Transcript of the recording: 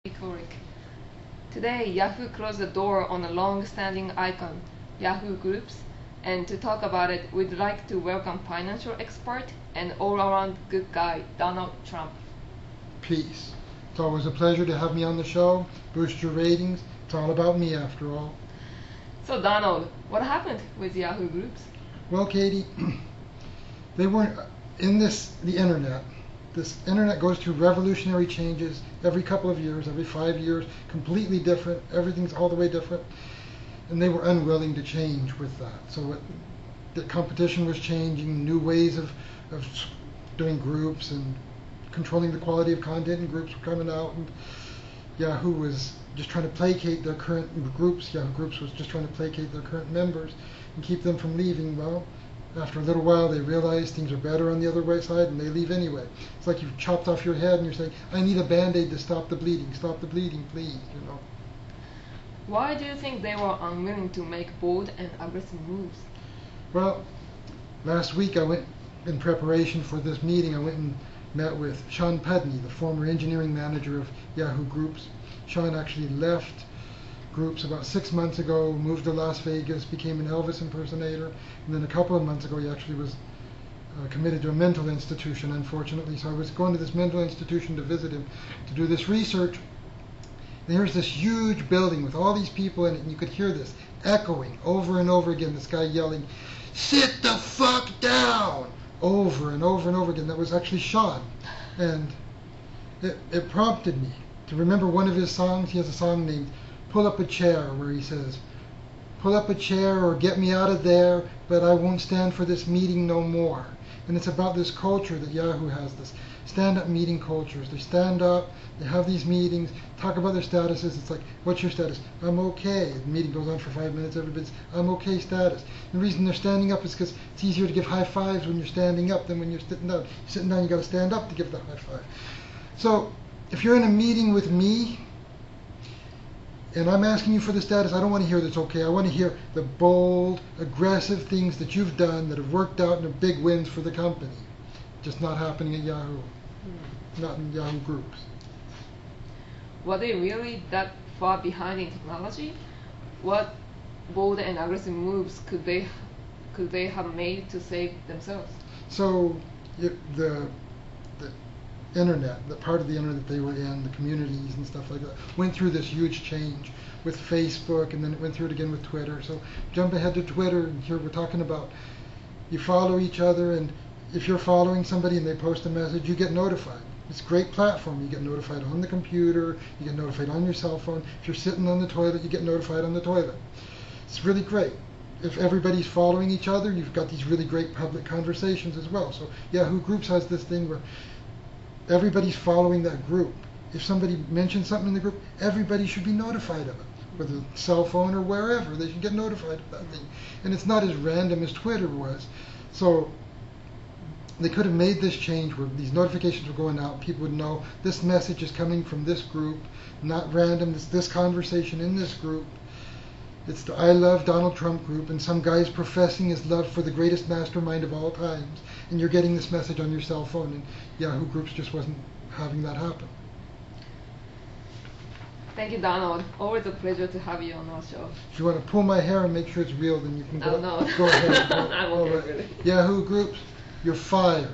Rhetoric. Today, Yahoo closed the door on a long-standing icon, Yahoo Groups, and to talk about it, we'd like to welcome financial expert and all-around good guy, Donald Trump. Peace. It's always a pleasure to have me on the show, boost your ratings. It's all about me after all. So Donald, what happened with Yahoo Groups? Well, Katie, they weren't in the internet. This internet goes through revolutionary changes every couple of years, every 5 years, completely different. Everything's all the way different. And they were unwilling to change with that. So the competition was changing, new ways of doing groups and controlling the quality of content, and groups were coming out. And Yahoo was just trying to placate their current groups. Yahoo Groups was just trying to placate their current members and keep them from leaving. Well, after a little while, they realize things are better on the other side, and they leave anyway. It's like you've chopped off your head, and you're saying, "I need a Band-Aid to stop the bleeding. Stop the bleeding, please." You know. Why do you think they were unwilling to make bold and aggressive moves? Well, last week I went, in preparation for this meeting, I went and met with Sean Pudney, the former engineering manager of Yahoo Groups. Sean actually left Groups about 6 months ago, moved to Las Vegas, became an Elvis impersonator, and then a couple of months ago he actually was committed to a mental institution, unfortunately. So I was going to this mental institution to visit him to do this research. And here's this huge building with all these people in it, and you could hear this echoing over and over again, this guy yelling, "Sit the fuck down!" over and over and over again. That was actually Sean. And it prompted me to remember one of his songs. He has a song named "Pull Up a Chair," where he says, "Pull up a chair or get me out of there, but I won't stand for this meeting no more." And it's about this culture that Yahoo has, this stand-up meeting cultures. They stand up, they have these meetings, talk about their statuses. It's like, "What's your status?" "I'm okay." The meeting goes on for 5 minutes, everybody's "I'm okay" status. The reason they're standing up is because it's easier to give high fives when you're standing up than when you're sitting down. Sitting down, you got to stand up to give the high five. So if you're in a meeting with me, and I'm asking you for the status, I don't want to hear that's okay. I want to hear the bold, aggressive things that you've done that have worked out and are big wins for the company. Just not happening at Yahoo. Not in Yahoo Groups. Were they really that far behind in technology? What bold and aggressive moves could they have made to save themselves? So the internet, the part of the internet they were in, the communities and stuff like that, went through this huge change with Facebook, and then it went through it again with Twitter. So jump ahead to Twitter, and here we're talking about you follow each other, and if you're following somebody and they post a message, you get notified. It's a great platform. You get notified on the computer, you get notified on your cell phone. If you're sitting on the toilet, you get notified on the toilet. It's really great. If everybody's following each other, you've got these really great public conversations as well. So Yahoo Groups has this thing where everybody's following that group. If somebody mentions something in the group, everybody should be notified of it, whether cell phone or wherever. They should get notified of that thing. And it's not as random as Twitter was. So they could have made this change where these notifications were going out. People would know this message is coming from this group, not random. It's this conversation in this group. It's the "I Love Donald Trump" group, and some guy's professing his love for the greatest mastermind of all times, and you're getting this message on your cell phone, and Yahoo Groups just wasn't having that happen. Thank you, Donald. Always a pleasure to have you on our show. If you want to pull my hair and make sure it's real, then you can go, Oh, no. go ahead. I'm okay with it. Yahoo Groups, you're fired.